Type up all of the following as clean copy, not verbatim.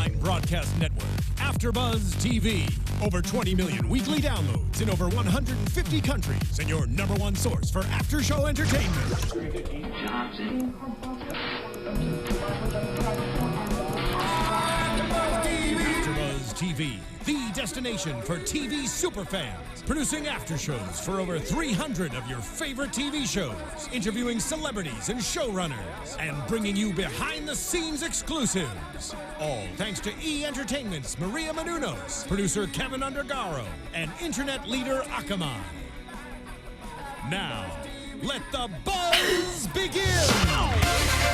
online broadcast network, AFTERBUZZ TV. Over 20 million weekly downloads in over 150 countries, and your number one source for after-show entertainment. AFTERBUZZ TV, the destination for TV superfans. Producing aftershows for over 300 of your favorite TV shows, interviewing celebrities and showrunners, and bringing you behind-the-scenes exclusives. All thanks to E! Entertainment's Maria Menounos, producer Kevin Undergaro, and internet leader Akamai. Now, let the buzz begin!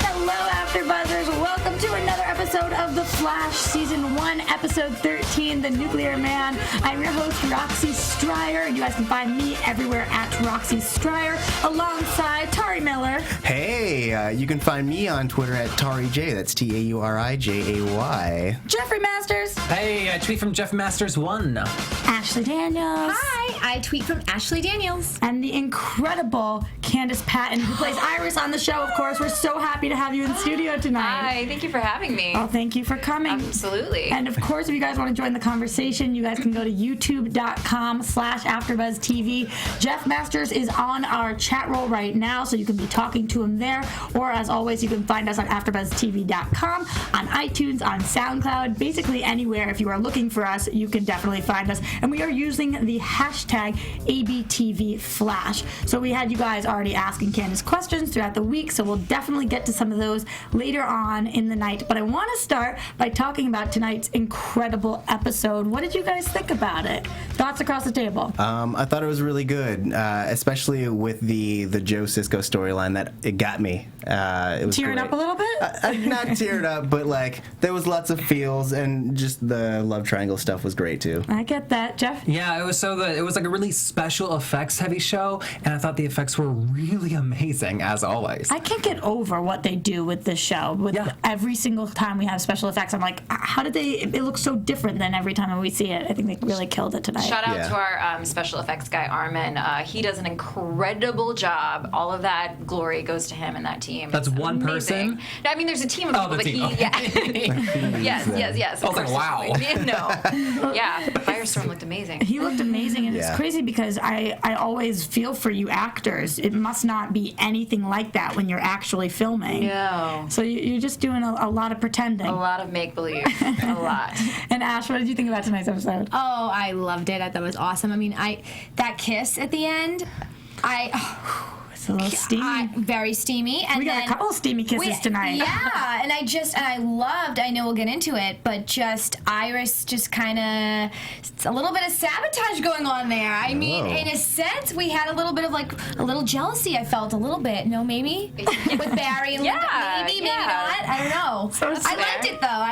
Hello, AfterBuzzers. Welcome to another episode of The Flash, Season 1, Episode 13, The Nuclear Man. I'm your host, Roxy Striar. You guys can find me everywhere at Roxy Striar, alongside Tauri Miller. Hey, you can find me on Twitter at TauriJ. That's TaurijAY. Jeffrey Masters. Hey, I tweet from Jeff Masters 1. Ashley Daniels. Hi, I tweet from Ashley Daniels. And the incredible Candice Patton, who plays Iris on the show, of course. We're so happy to have you in studio tonight. Hi, thank you for having me. Oh, thank you for coming. Absolutely. And of course, if you guys want to join the conversation, you guys can go to youtube.com/AfterBuzzTV. Jeff Masters is on our chat roll right now, so you can be talking to him there. Or as always, you can find us on AfterBuzzTV.com, on iTunes, on SoundCloud, basically anywhere. If you are looking for us, you can definitely find us. And we are using the hashtag ABTVFlash. So we had you guys already asking Candice questions throughout the week, so we'll definitely get to some of those later on in the night. But I want to start by talking about tonight's incredible episode. What did you guys think about it? Thoughts across the table? I thought it was really good, especially with the Joe Sisko storyline. That it got me. It was Tearing great. up a little bit? Not teared up, but like there was lots of feels, and just the love triangle stuff was great too. I get that, Jeff. Yeah, it was so good. It was like a really special effects heavy show, and I thought the effects were really amazing, as always. I can't get over what they do with this show. Every single time we have special effects, I'm like, how did they? It looks so different than every time we see it. I think they really killed it tonight. Shout out to our special effects guy, Armin. He does an incredible job. All of that glory goes to him and that team. That's It's one amazing. person? No, I mean, there's a team of people, but team. yes. I was like, wow. Yeah, Firestorm looked amazing. He looked amazing, and it's crazy because I always feel for you actors. It must not be anything like that when you're actually filming. No. So you're just doing a lot of pretending. A lot of make-believe. A lot. And Ash, what did you think about tonight's episode? Oh, I loved it. I thought it was awesome. I mean, that kiss at the end, It's a little steamy. very steamy. And we got a couple of steamy kisses tonight. Yeah, and I know we'll get into it, but just Iris just kind of, a little bit of sabotage going on there. I mean, in a sense, we had a little bit of like, a little jealousy, I felt a little bit. No, maybe? With Barry and Linda. Maybe not. I don't know. So I liked it, though.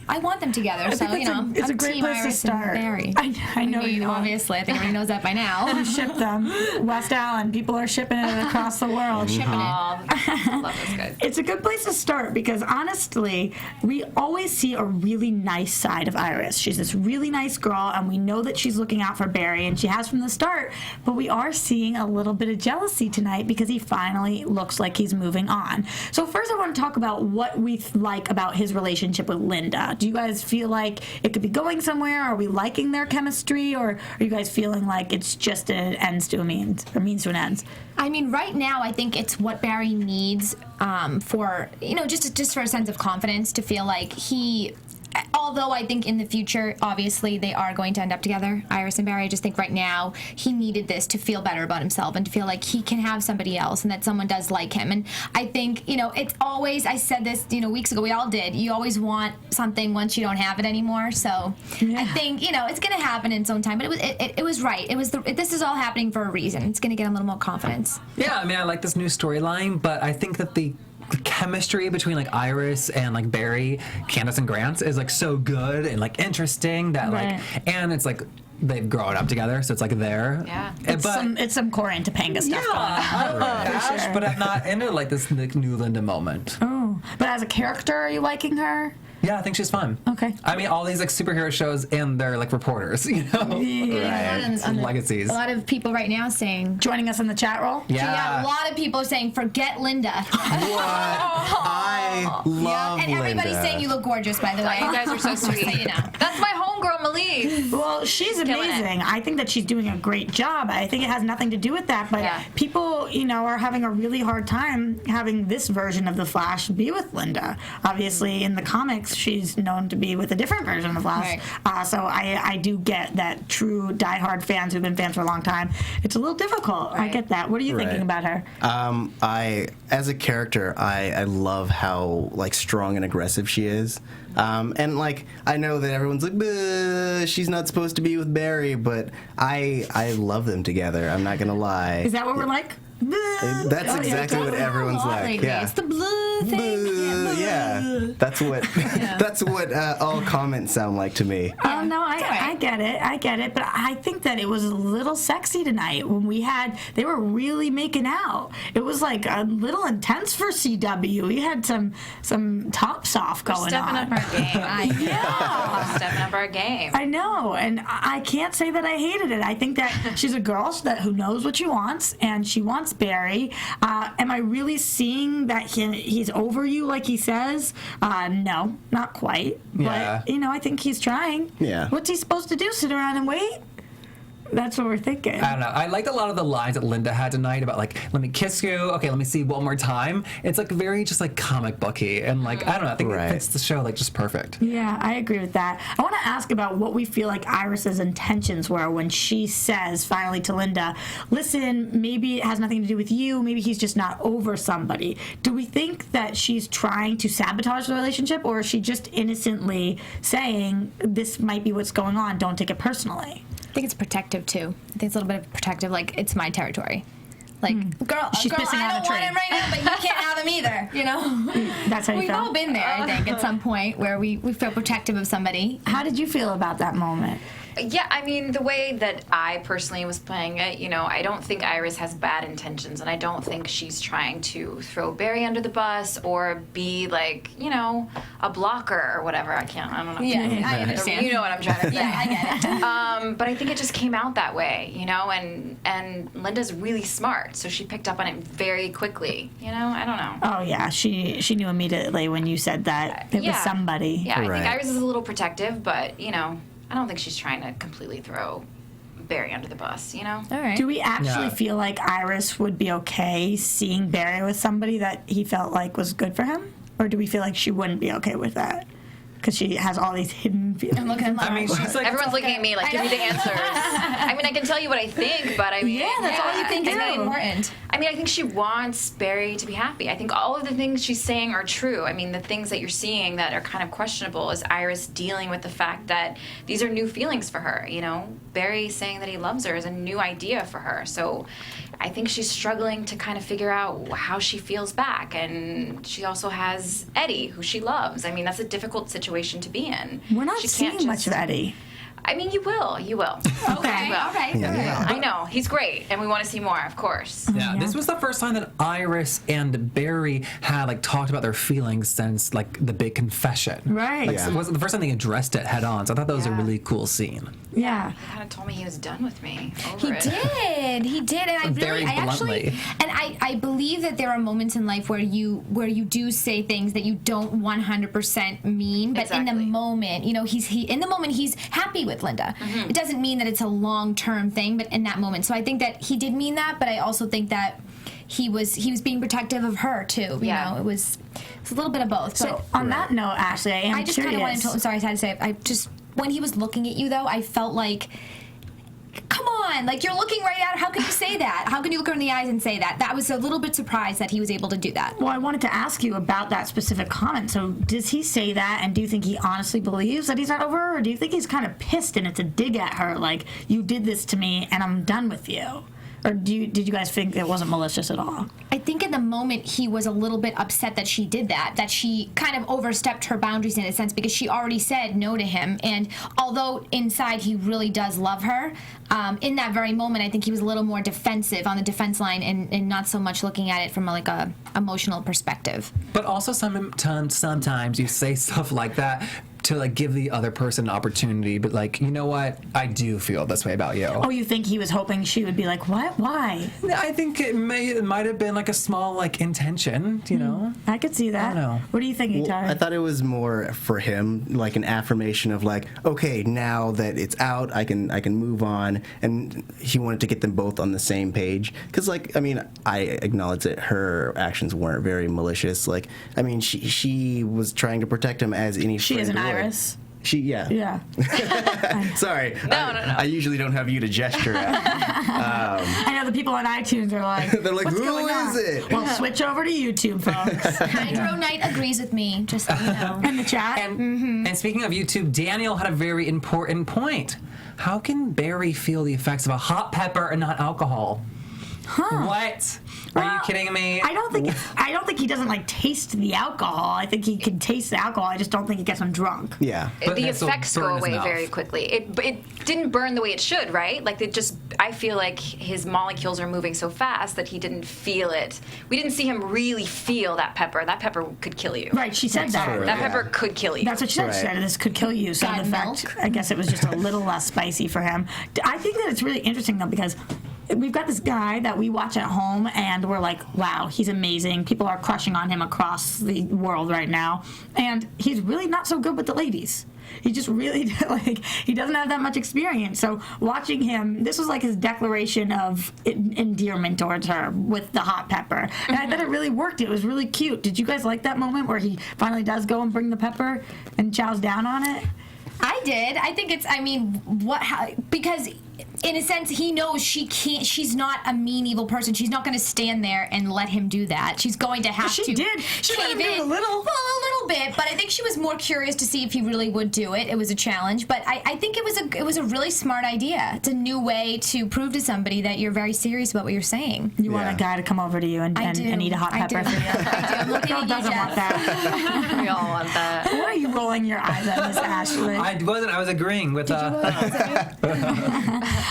I want them together, so, you know. It's I'm a great team place to Iris start. and Barry. I know mean, you are. obviously. I think everybody knows that by now. Ship them. West Allen, people are shipping it across the world. Shipping it. I love those guys. It's a good place to start because honestly, we always see a really nice side of Iris. She's this really nice girl, and we know that she's looking out for Barry, and she has from the start, but we are seeing a little bit of jealousy tonight because he finally looks like he's moving on. So first I want to talk about what we like about his relationship with Linda. Do you guys feel like it could be going somewhere? Are we liking their chemistry, or are you guys feeling like it's just an ends to a means, or means to an ends? I mean, right now, I think it's what Barry needs for, you know, just for a sense of confidence to feel like although I think in the future, obviously, they are going to end up together, Iris and Barry, I just think right now he needed this to feel better about himself and to feel like he can have somebody else and that someone does like him. And I think, you know, it's always, I said this, you know, weeks ago, we all did. You always want something once you don't have it anymore. So I think, you know, it's going to happen in its own time. But it was right. This is all happening for a reason. It's going to get him a little more confidence. Yeah, I mean, I like this new storyline, but I think that the chemistry between like Iris and like Barry, Candice and Grant is like so good and like interesting that like, and it's like they've grown up together, so it's like there. Yeah, it's some Corin Topanga stuff going on. I love Ash, but I'm not into like this new Linda moment. Oh, but as a character, are you liking her? Yeah, I think she's fun. Okay. I mean, all these like superhero shows and they're like reporters, you know? And Legacies. a lot of people right now saying. Joining us in the chat roll. Yeah, a lot of people are saying, forget Linda. I love And everybody's Linda. saying you look gorgeous, by the way. You guys are so sweet. So you know. That's my homegirl, Malise. Well, she's killing amazing. I think that she's doing a great job. I think it has nothing to do with that, but Yeah. people, are having a really hard time having this version of the Flash be with Linda. Obviously, in the comics, she's known to be with a different version of Flash. So I do get that true diehard fans who've been fans for a long time, it's a little difficult. I get that. What are you thinking about her? As a character, I love how like strong and aggressive she is. And like I know that everyone's like, "Bleh, she's not supposed to be with Barry," but I love them together. I'm not gonna lie. Is that what we're like? That's exactly what everyone's like. Yeah. It's the blue thing. Bleh, yeah, that's what all comments sound like to me. Oh no, I get it, but I think that it was a little sexy tonight when they were really making out. It was like a little intense for CW. We had some tops off going Stepping on. up our game. Yeah. Stepping up our game. I know, and I can't say that I hated it. I think that she's a girl who knows what she wants, and she wants Barry. Am I really seeing that he's over you like he says? No, not quite. Yeah. But, I think he's trying. Yeah. What's he supposed to do, sit around and wait? That's what we're thinking. I don't know. I liked a lot of the lines that Linda had tonight about like, let me kiss you. Okay, let me see one more time. It's like very just like comic booky and like I don't know. I think it fits the show like just perfect. Yeah, I agree with that. I want to ask about what we feel like Iris's intentions were when she says finally to Linda, listen, maybe it has nothing to do with you. Maybe he's just not over somebody. Do we think that she's trying to sabotage the relationship, or is she just innocently saying this might be what's going on? Don't take it personally. I think it's protective too. I think it's a little bit of protective, like it's my territory. Like, girl, She's pissing I out don't a want tree. him right now, but you can't have him either, That's how you We've felt? all been there, I think, at some point where we feel protective of somebody. How did you feel about that moment? Yeah, I mean, the way that I personally was playing it, I don't think Iris has bad intentions, and I don't think she's trying to throw Barry under the bus or be like, a blocker or whatever. I don't know. Yeah, I understand. You know what I'm trying to say. Yeah, I get it. But I think it just came out that way, and Linda's really smart, so she picked up on it very quickly, I don't know. Oh, yeah, she knew immediately when you said that it was somebody. Yeah, I Right. think Iris is a little protective, but, I don't think she's trying to completely throw Barry under the bus, All right. Do we actually Yeah. feel like Iris would be okay seeing Barry with somebody that he felt like was good for him? Or do we feel like she wouldn't be okay with that? Because she has all these hidden feelings. I'm looking at I mean, she's like Everyone's looking at me like, give me the answers. I mean, I can tell you what I think, but I mean... Yeah, that's all you think It's is really important. I mean, I think she wants Barry to be happy. I think all of the things she's saying are true. I mean, the things that you're seeing that are kind of questionable is Iris dealing with the fact that these are new feelings for her, Barry saying that he loves her is a new idea for her. So I think she's struggling to kind of figure out how she feels back. And she also has Eddie, who she loves. I mean, that's a difficult situation to be in. We're not She seeing can't much of Eddie. I mean, you will. Okay, You will. okay. Yeah. I know. He's great, and we want to see more, of course. Yeah, this was the first time that Iris and Barry had like talked about their feelings since like the big confession. Right. Like, Yeah. it wasn't the first time they addressed it head on. So I thought that was a really cool scene. Yeah. He kind of told me he was done with me. He Over it. did, and I Very actually, bluntly. and I believe that there are moments in life where you do say things that you don't 100% mean, but in the Exactly. moment, in the moment he's happy with Linda. It doesn't mean that it's a long-term thing, but in that moment. So I think that he did mean that, but I also think that he was being protective of her too. Yeah. It was a little bit of both. So on that note, Ashley, I just kind of wanted curious. to. Sorry, I had to say. I just when he was looking at you though, I felt like, come on, like you're looking right at her. How can you say that? How can you look her in the eyes and say that? That was a little bit surprised that he was able to do that. Well, I wanted to ask you about that specific comment. So does he say that, and do you think he honestly believes that he's not over her, or do you think he's kind of pissed and it's a dig at her, like, you did this to me and I'm done with you? Or did you guys think it wasn't malicious at all? I think in the moment he was a little bit upset that she did that she kind of overstepped her boundaries in a sense, because she already said no to him. And although inside he really does love her, in that very moment I think he was a little more defensive on the defense line and not so much looking at it from a emotional perspective. But also sometimes you say stuff like that to like give the other person an opportunity, but like, you know what, I do feel this way about you. Oh, you think he was hoping she would be like, what? Why? I think it might have been like a small like intention, you know. I could see that. I don't know. What are you thinking, Well, Tauri? I thought it was more for him, like an affirmation of like, okay, now that it's out, I can move on, and he wanted to get them both on the same page. Because, like, I mean, I acknowledge that her actions weren't very malicious. Like, I mean, she was trying to protect him as any She friend is an would. Iris. Yeah. Sorry. No. I usually don't have you to gesture at. I know the people on iTunes are like, They're like, what's who going on? is it? Well, switch over to YouTube, folks. Hydro Knight agrees with me, just so you know. In the chat. And speaking of YouTube, Daniel had a very important point. How can Barry feel the effects of a hot pepper and not alcohol? What? Are you kidding me? I don't think he doesn't like taste the alcohol. I think he can taste the alcohol. I just don't think he gets him drunk. Yeah. But The this will effects burn go his away mouth. very quickly. It didn't burn the way it should, right? Like I feel like his molecules are moving so fast that he didn't feel it. We didn't see him really feel that pepper. That pepper could kill you. Right, she said that. True. That Yeah. pepper could kill you. That's what she said. She Right. said this could kill you. So God, the fact, milk. I guess it was just a little less spicy for him. I think that it's really interesting though, because we've got this guy that we watch at home and we're like, wow, he's amazing. People are crushing on him across the world right now. And he's really not so good with the ladies. He just really, like, he doesn't have that much experience. So watching him, this was like his declaration of endearment towards her with the hot pepper. And I thought it really worked. It was really cute. Did you guys like that moment where he finally does go and bring the pepper and chows down on it? I did. I think it's, because in a sense, he knows she's not a mean, evil person. She's not going to stand there and let him do that. She's going to have She to did. She let him cave do it in. a little. Well, a little bit, but I think she was more curious to see if he really would do it. It was a challenge, but I think it was a really smart idea. It's a new way to prove to somebody that you're very serious about what you're saying. You want Yeah. a guy to come over to you and eat a hot I pepper do. for you. I do. I'm looking Who at you, doesn't want Jeff. that? We all want that. What are you rolling your eyes at, Miss Ashley? I wasn't. I was agreeing with.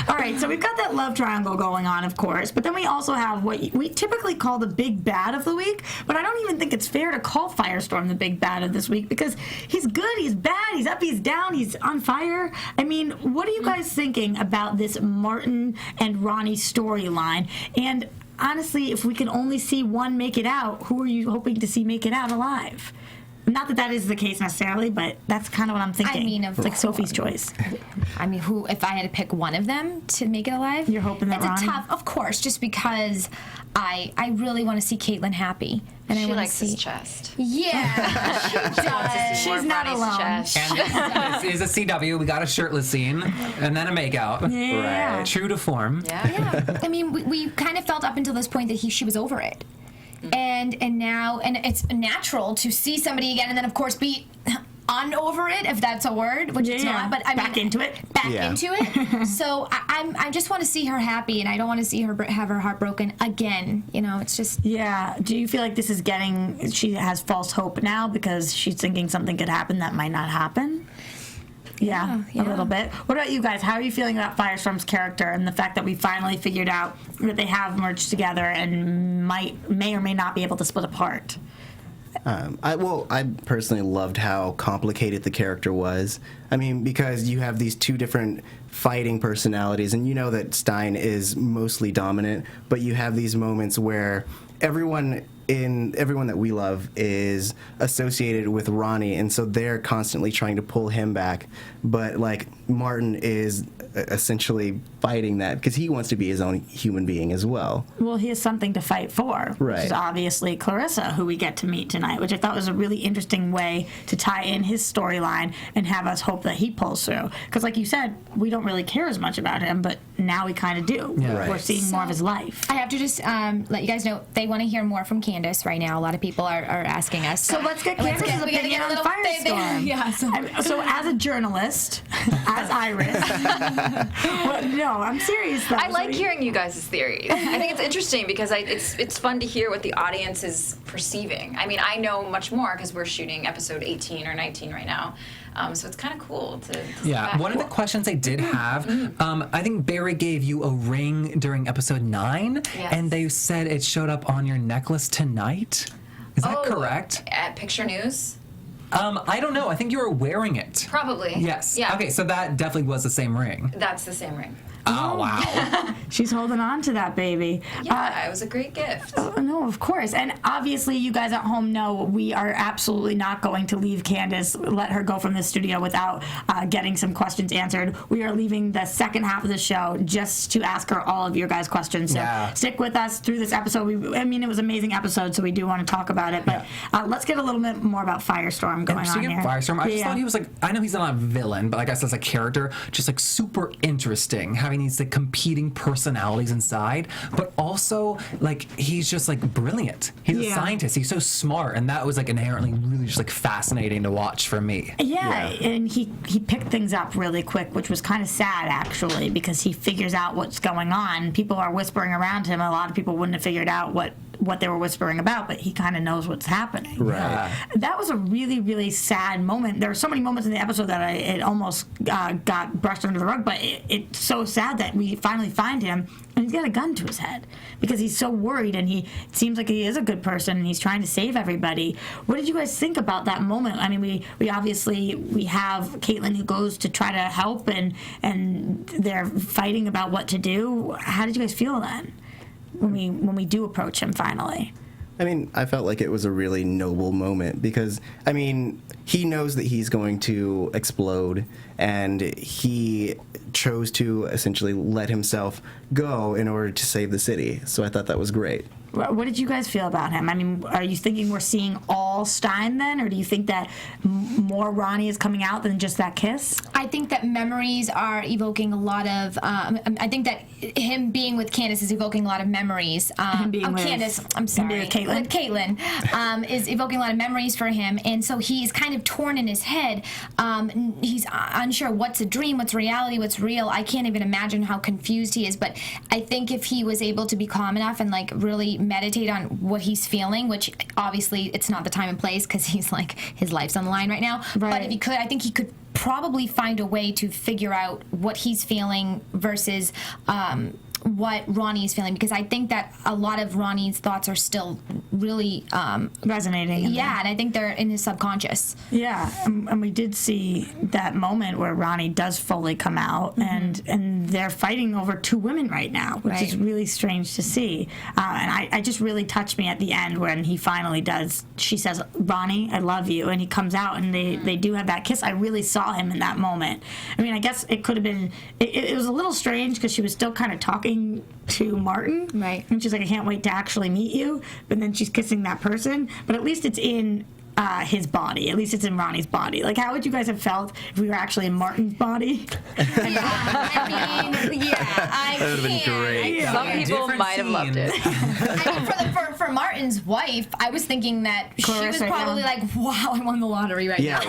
All right, so we've got that love triangle going on, of course, but then we also have what we typically call the big bad of the week, but I don't even think it's fair to call Firestorm the big bad of this week because he's good, he's bad, he's up, he's down, he's on fire. I mean, what are you guys thinking about this Martin and Ronnie storyline? And honestly, if we can only see one make it out, who are you hoping to see make it out alive? Not that is the case necessarily, but that's kind of what I'm thinking. I mean, it's like Sophie's choice. I mean, who? If I had to pick one of them to make it alive, You're hoping that it's Ronnie? a tough, of course, just because I really want to see Caitlin happy, and I She want to likes see. his chest. Yeah, she does. She's not Ronnie's alone. chest. And this is a CW. We got a shirtless scene, and then a makeout. Yeah. Right. True to form. Yeah. I mean, we kind of felt up until this point that she was over it, and now it's natural to see somebody again, and then of course be over it, if that's a word, which it's Yeah. not. But I mean, Back into it. Back Yeah. into it. So I just want to see her happy, and I don't want to see her have her heart broken again. You know, it's just. Yeah. Do you feel like this is she has false hope now because she's thinking something could happen that might not happen? Yeah, a Yeah. little bit. What about you guys? How are you feeling about Firestorm's character and the fact that we finally figured out that they have merged together and may or may not be able to split apart? I personally loved how complicated the character was. I mean, because you have these two different fighting personalities, and you know that Stein is mostly dominant, but you have these moments where everyone that we love is associated with Ronnie, and so they're constantly trying to pull him back. But like Martin is essentially fighting that because he wants to be his own human being as well. Well, he has something to fight for, which is Right. obviously Clarissa, who we get to meet tonight, which I thought was a really interesting way to tie in his storyline and have us hope that he pulls through. Because, like you said, we don't really care as much about him, but now we kind of do. Yeah. Right. We're seeing more of his life. I have to just let you guys know they want to hear more from Candice right now. A lot of people are asking us. So let's get Candice's we gotta opinion get a on little Firestorm. yeah. So. So as a journalist, as Iris. Well, no, I'm serious though. I like hearing you guys' theories. I think it's interesting because it's fun to hear what the audience is perceiving. I mean, I know much more because we're shooting episode 18 or 19 right now. So it's kind of cool to yeah, one of the questions I did have, I think Barry gave you a ring during episode 9, Yes. and they said it showed up on your necklace tonight. Is that correct? At Picture News? I don't know. I think you were wearing it. Probably. Yes. Yeah. Okay, so that definitely was the same ring. That's the same ring. Oh, wow. She's holding on to that baby. Yeah, it was a great gift. No, of course. And obviously, you guys at home know we are absolutely not going to leave Candice, let her go from the studio without getting some questions answered. We are leaving the second half of the show just to ask her all of your guys' questions. So stick with us through this episode. I mean, it was an amazing episode, so we do want to talk about it. But let's get a little bit more about Firestorm going on Speaking here. of Firestorm, I just thought he was like, I know he's not a villain, but I guess as a character, just like super interesting, having these like competing personalities inside, but also like he's just like brilliant. He's a scientist. He's so smart, and that was like inherently really just like fascinating to watch for me. Yeah, and he picked things up really quick, which was kind of sad actually, because he figures out what's going on. People are whispering around him. A lot of people wouldn't have figured out what they were whispering about, but he kind of knows what's happening. Right. That was a really, really sad moment. There were so many moments in the episode that it almost got brushed under the rug, but it's so sad that we finally find him, and he's got a gun to his head because he's so worried, and it seems like he is a good person, and he's trying to save everybody. What did you guys think about that moment? I mean, we obviously have Caitlin who goes to try to help, and they're fighting about what to do. How did you guys feel then? When we do approach him finally. I mean, I felt like it was a really noble moment because, I mean, he knows that he's going to explode, and he chose to essentially let himself go in order to save the city. So I thought that was great. What did you guys feel about him? I mean, are you thinking we're seeing all Stein then, or do you think that more Ronnie is coming out than just that kiss? I think that memories are evoking a lot of. I think that him being with Candice is evoking a lot of memories. Him being with Candice, I'm sorry, with Caitlin. With Caitlin is evoking a lot of memories for him, and so he's kind of torn in his head. He's unsure what's a dream, what's reality, what's real. I can't even imagine how confused he is. But I think if he was able to be calm enough and like really meditate on what he's feeling, which obviously it's not the time and place because he's like his life's on the line right now. Right. But if he could, I think he could probably find a way to figure out what he's feeling versus what Ronnie is feeling, because I think that a lot of Ronnie's thoughts are still really resonating. Yeah, and I think they're in his subconscious. Yeah, and we did see that moment where Ronnie does fully come out, and they're fighting over 2 women right now, which is really strange to see. And I just really touched me at the end when he finally does. She says, "Ronnie, I love you," and he comes out, and they do have that kiss. I really saw him in that moment. I mean, I guess it could have been. It was a little strange because she was still kind of talking to Martin, right? And she's like, "I can't wait to actually meet you," but then she's kissing that person. But at least it's in his body. At least it's in Ronnie's body. Like, how would you guys have felt if we were actually in Martin's body? I mean, that would have been great. Some people might have loved it. I mean, for Martin's wife, I was thinking that Clarissa, she was probably like, "Wow, I won the lottery right now."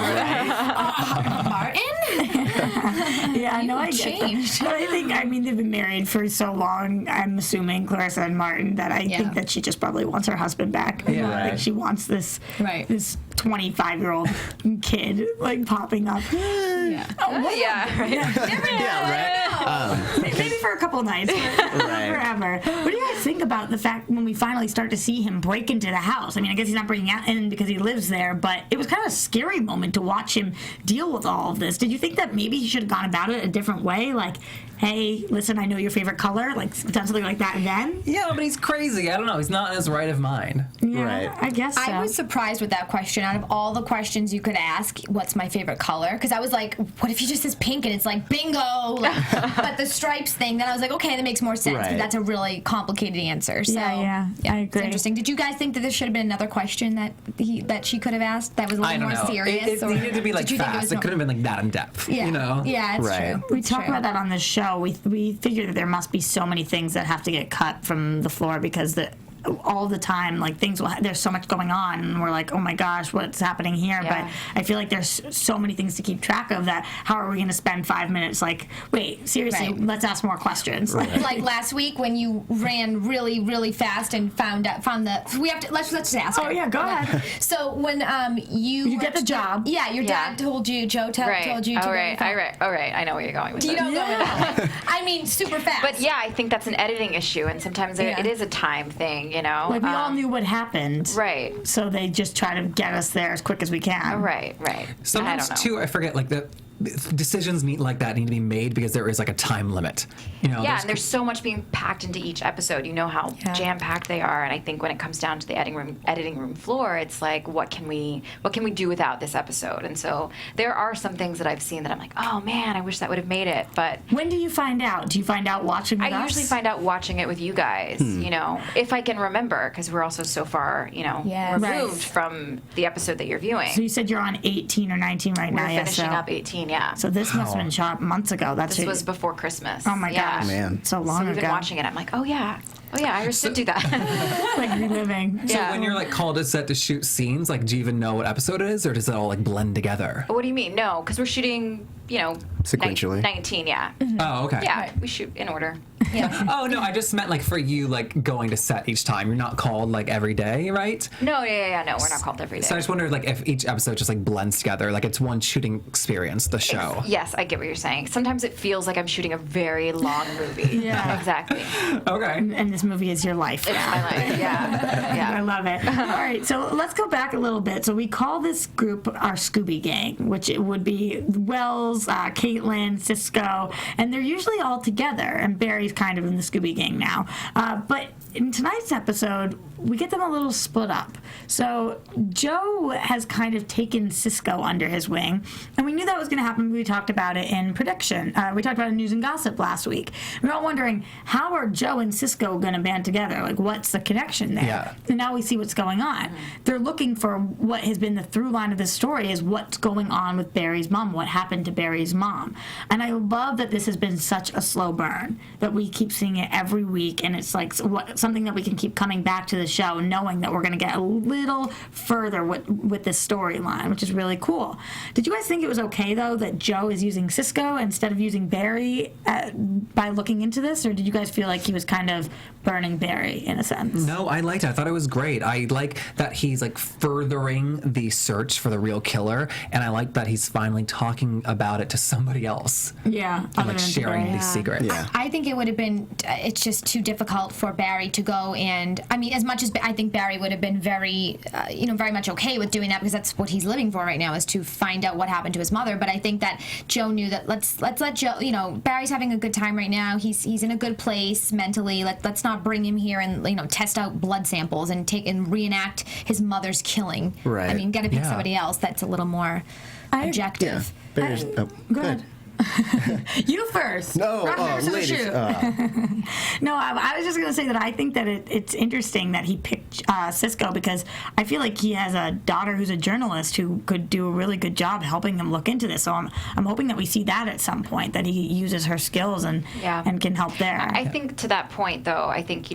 Martin? Yeah, no, I changed. But I think, I mean, they've been married for so long. I'm assuming Clarissa and Martin that I think that she just probably wants her husband back. Yeah. Like she wants this Right. this 25-year-old kid like popping up. Yeah. Yeah, right. Maybe for a couple nights, but not forever. What do you guys think about the fact when we finally start to see him break into the house? I mean, I guess he's not breaking out in because he lives there, but it was kind of a scary moment to watch him deal with all of this. Did you think that maybe he should have gone about it a different way? Like, hey, listen, I know your favorite color. Like, done something like that then? Yeah, but he's crazy. I don't know. He's not in his right of mind. Yeah, Right. I guess so. I was surprised with that question. Out of all the questions you could ask, what's my favorite color? Because I was like, what if he just says pink and it's like bingo? Like, but the stripes thing, then I was like, okay, that makes more sense. Right. But that's a really complicated answer. So Yeah, I it's agree. interesting. Did you guys think that there should have been another question that she could have asked that was a I little don't more know. serious? It needed to be like did you think fast. was It could have been like that in depth. Yeah. You know? Yeah, it's Right. true. We It's talk true. about that on the show. We figure that there must be so many things that have to get cut from the floor because all the time, like there's so much going on, and we're like, oh my gosh, what's happening here? Yeah. But I feel like there's so many things to keep track of that. How are we going to spend 5 minutes? Like, wait, seriously, Right. let's ask more questions. Like last week when you ran really, really fast and found the. We have to let's just ask. Oh her. yeah, go ahead. So when you get the job. Yeah, your dad told you, Joe told you to. All right. I know where you're going with You this. don't go with that. I mean, super fast. But yeah, I think that's an editing issue, and sometimes it is a time thing, you know. Like we all knew what happened, Right. So they just try to get us there as quick as we can. Right. Sometimes I don't know. too, I forget like the decisions like that need to be made because there is like a time limit. You know, Yeah, and there's so much being packed into each episode. You know how Yeah. jam-packed they are, and I think when it comes down to the editing room floor, it's like, what can we do without this episode? And so there are some things that I've seen that I'm like, oh man, I wish that would have made it. But When do you find out? Do you find out watching with us? I usually find out watching it with you guys, you know, if I can remember, because we're also so far, you know, Yes. removed Right. from the episode that you're viewing. So you said you're on 18 or 19 right We're now. finishing up 18, yeah. So this must have been shot months ago. This was before Christmas. Oh my yeah. gosh, Man. so So long we've been ago. watching it. I'm like, oh yeah, Iris did do that. Like reliving. So Yeah. when you're like called to set to shoot scenes, like do you even know what episode it is, or does it all like blend together? What do you mean? No, because we're shooting, you know, Sequentially. 19, yeah. Oh, okay. Yeah, we shoot in order. Yeah. Oh no, I just meant like for you, like going to set each time. You're not called like every day, right? No, no, we're not called every day. So I just wondered like if each episode just like blends together, like it's one shooting experience, the show. Yes, I get what you're saying. Sometimes it feels like I'm shooting a very long movie. Yeah. Exactly. Okay. And this movie is your life. It's my life. Yeah. I love it. All right, so let's go back a little bit. So we call this group our Scooby Gang, which it would be Wells, Caitlin, Cisco, and they're usually all together. And Barry's kind of in the Scooby Gang now. But in tonight's episode, we get them a little split up. So Joe has kind of taken Cisco under his wing, and we knew that was going to happen. We talked about it in prediction. We talked about it in News and Gossip last week. We were all wondering, how are Joe and Cisco going to band together? Like, what's the connection there? Yeah. And now we see what's going on. They're looking for what has been the through line of this story is what's going on with Barry's mom, what happened to Barry's mom. And I love that this has been such a slow burn, that we keep seeing it every week, and it's like something that we can keep coming back to the show knowing that we're going to get a little further with this storyline, which is really cool. Did you guys think it was okay, though, that Joe is using Cisco instead of using Barry by looking into this, or did you guys feel like he was kind of burning Barry in a sense? No, I liked it. I thought it was great. I like that he's like furthering the search for the real killer, and I like that he's finally talking about it to somebody else. Yeah. And like sharing the secret. Yeah. I think it would have been, it's just too difficult for Barry to go and, I mean, as much as I think Barry would have been very, very much okay with doing that because that's what he's living for right now is to find out what happened to his mother. But I think that Joe knew that let's let Joe, Barry's having a good time right now. He's in a good place mentally. Let's not bring him here and, test out blood samples and reenact his mother's killing. Right. I mean, gotta pick Yeah. somebody else that's a little more objective. Barry's, Go ahead. You first. No, Rock, paper, scissors, ladies. shoot. No, I was just going to say that I think that it's interesting that he picked Cisco because I feel like he has a daughter who's a journalist who could do a really good job helping him look into this. So I'm hoping that we see that at some point, that he uses her skills and can help there. I think to that point, though, I think,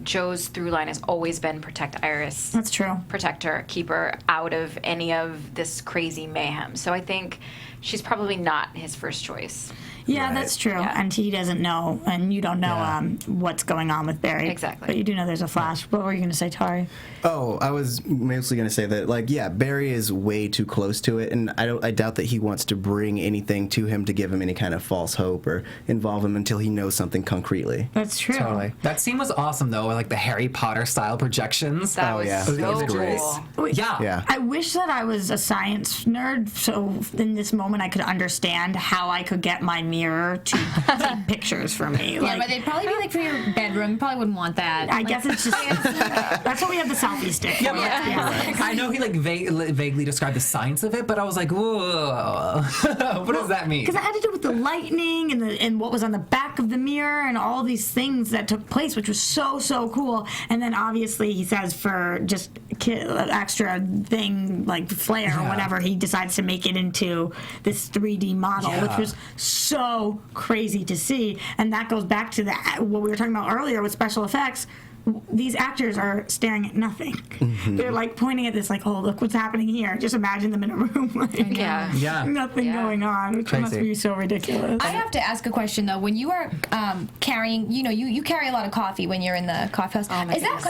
Joe's through line has always been protect Iris. That's true. Protect her, keep her out of any of this crazy mayhem. So I think she's probably not his first choice. Yeah, Right. that's true. Yeah. And he doesn't know, and you don't know Yeah. what's going on with Barry. Exactly. But you do know there's a flash. What were you going to say, Tauri? Oh, I was mostly going to say that, Barry is way too close to it, and I doubt that he wants to bring anything to him to give him any kind of false hope or involve him until he knows something concretely. That's true. Totally. That scene was awesome though, like the Harry Potter style projections. That Oh, was yeah. so That was great. cool. Yeah. Yeah. I wish that I was a science nerd, so in this moment I could understand how I could get my mirror to take pictures for me. Yeah, but they'd probably be like for your bedroom. You probably wouldn't want that. I guess it's just that's what we have the selfie stick for. Yeah, but I know he like vaguely described the science of it, but I was like, whoa, what does that mean? Because it had to do with the lightning and what was on the back of the mirror and all these things that took place, which was so cool. And then obviously he says for just extra thing like flare or whatever, he decides to make it into this 3D model, which was so crazy to see. And that goes back to what we were talking about earlier with special effects. these actors are staring at nothing. They're like pointing at this, like, oh, look what's happening here. Just imagine them in a room, like, Yeah. nothing going on, which must be so ridiculous. I have to ask a question though. When you are carrying, you carry a lot of coffee when you're in the coffee house.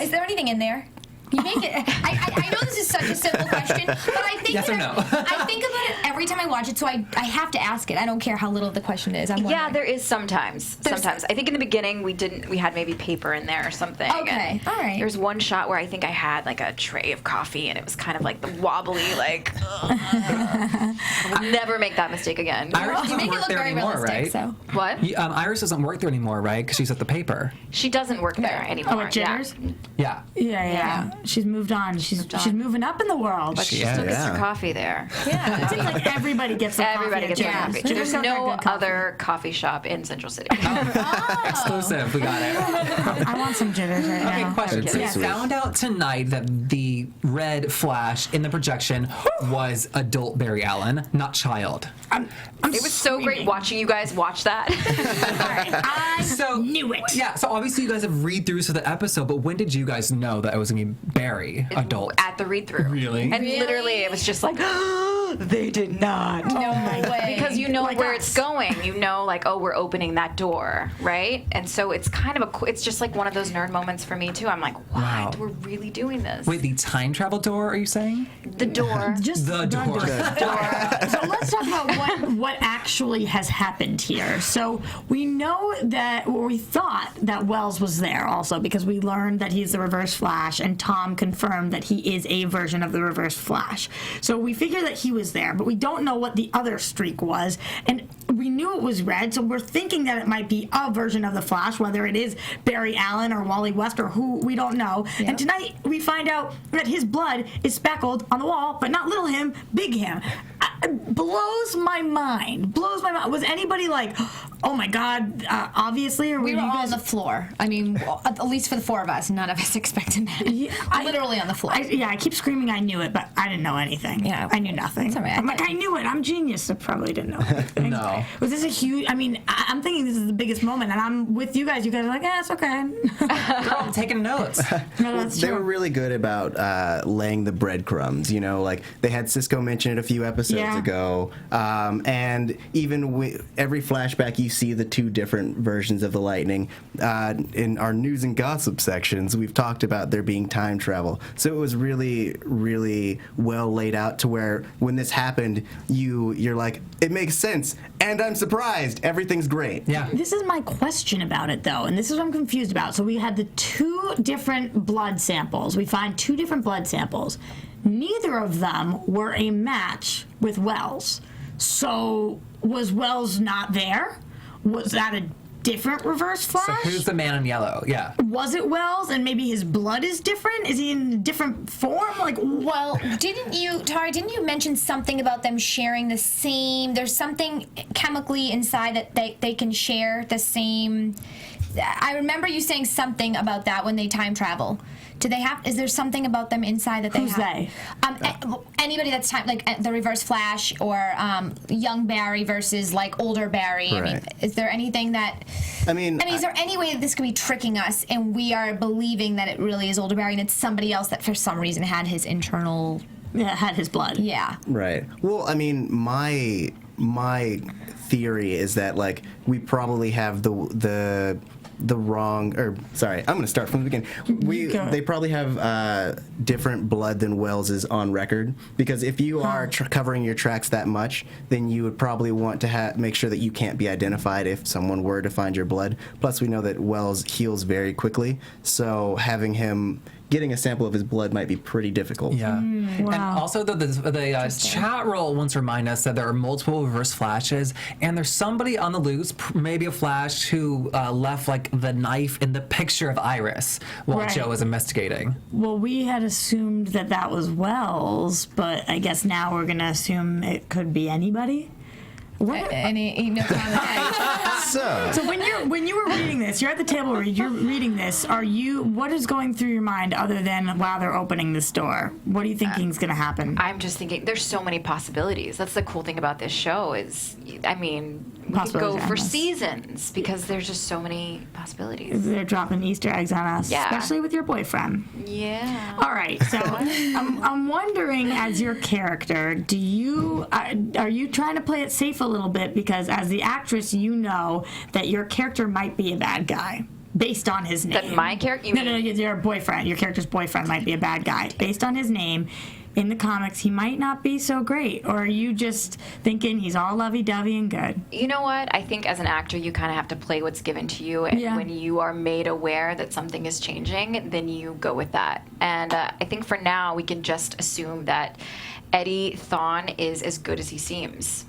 Is there anything in there? You make it. I know this is such a simple question, but I think Yes or no? I think about it every time I watch it, so I have to ask it. I don't care how little the question is. Yeah, there is sometimes. Sometimes. I think in the beginning we had maybe paper in there or something. Okay, all right. There's one shot where I think I had like a tray of coffee and it was kind of like the wobbly, like, I will never make that mistake again. Iris You doesn't make it work look there very anymore, realistic. right? So What? Iris doesn't work there anymore, right? Because she's at the paper. She doesn't work there anymore. Oh, at Jitters? Yeah. Yeah. She's moved on. She's moving up in the world. But she still gets her coffee there. It seems like everybody gets some Everybody coffee gets at their Jitters. coffee. There's not that no good coffee. other coffee shop in Central City. Exclusive. We got it. I want some Jitters right Okay, now. question. That's So we sweet. found out tonight that the red flash in the projection was adult Barry Allen, not child. It was so great watching you guys watch that. I knew it. Yeah, so obviously you guys have read-throughs of the episode, but when did you guys know that it was going to be Barry, adult? At the read-through. Really? And literally it was just like, they did not. no way. Because you know Like where us. it's going. You know, like, oh, we're opening that door, right? And so it's kind of it's just like one of those nerd moments for me, too. I'm like, what? Wow. We're really doing this. Wait, the time travel door, are you saying? The door. Just The door. So let's talk about what actually has happened here. So we know that, or we thought that Wells was there also because we learned that he's the Reverse Flash, and Tom confirmed that he is a version of the Reverse Flash. So we figure that he was there, but we don't know what the other streak was, and we knew it was red, so we're thinking that it might be a version of the Flash, whether it is Barry Allen or Wally West or who, we don't know. And tonight we find out that his blood is speckled on the wall, but not little him, big him. Blows my mind. Was anybody like, oh my God, obviously? Or We were you all guys on the floor. I mean, at least for the four of us, none of us expected that. Literally on the floor. I keep screaming I knew it, but I didn't know anything. Yeah. I knew nothing. It's all right. I'm like, I knew it. I'm genius. I probably didn't know anything. No. Was this a huge, I'm thinking this is the biggest moment, and I'm with you guys. You guys are like, it's okay. Girl, I'm taking notes. No, that's They true. were really good about laying the breadcrumbs. You know, like they had Cisco mention it a few episodes ago, and even every flashback, you see the two different versions of the Lightning. In our news and gossip sections, we've talked about there being time travel. So it was really, really well laid out to where when this happened, you're like, it makes sense, and I'm surprised. Everything's great. Yeah. This is my question about it, though, and this is what I'm confused about. So we had the two different blood samples. We find two different blood samples. Neither of them were a match with Wells. So was Wells not there? Was that a different Reverse Flash? So who's the man in yellow? Yeah. Was it Wells, and maybe his blood is different? Is he in a different form? Like, Well, didn't you mention something about them sharing the same, there's something chemically inside that they can share the same, I remember you saying something about that when they time travel. Is there something about them inside that they Who's have? Anybody that's like the Reverse Flash or young Barry versus like older Barry. I mean, Right. is there anything that, I mean, is there any way that this could be tricking us and we are believing that it really is older Barry and it's somebody else that for some reason had his internal, had his blood. yeah. Right. Well, I mean, my theory is that like we probably have the wrong, or sorry, I'm going to start from the beginning. They probably have different blood than Wells is on record, because if you are covering your tracks that much, then you would probably want to make sure that you can't be identified if someone were to find your blood. Plus, we know that Wells heals very quickly, so getting a sample of his blood might be pretty difficult. Yeah. Wow. And also, the chat roll wants to remind us that there are multiple Reverse Flashes, and there's somebody on the loose, maybe a Flash, who left like the knife in the picture of Iris while Right. Joe was investigating. Well, we had assumed that was Wells, but I guess now we're going to assume it could be anybody. Any no comment? So, when you were reading this, you're at the table where you're reading this. What is going through your mind other than, wow, they're opening this door? What are you thinking is going to happen? I'm just thinking there's so many possibilities. That's the cool thing about this show is, I mean, We could go Possibilities are for endless. seasons because there's just so many possibilities. They're dropping Easter eggs on us, Yeah. especially with your boyfriend. Yeah. All right, so I'm wondering, as your character, do you are you trying to play it safe a little bit, because as the actress, you know that your character might be a bad guy based on his name. That my character? No, your boyfriend, your character's boyfriend might be a bad guy based on his name. In the comics, he might not be so great, or are you just thinking he's all lovey-dovey and good? You know what? I think as an actor, you kind of have to play what's given to you. And Yeah. when you are made aware that something is changing, then you go with that. And I think for now, we can just assume that Eddie Thawne is as good as he seems.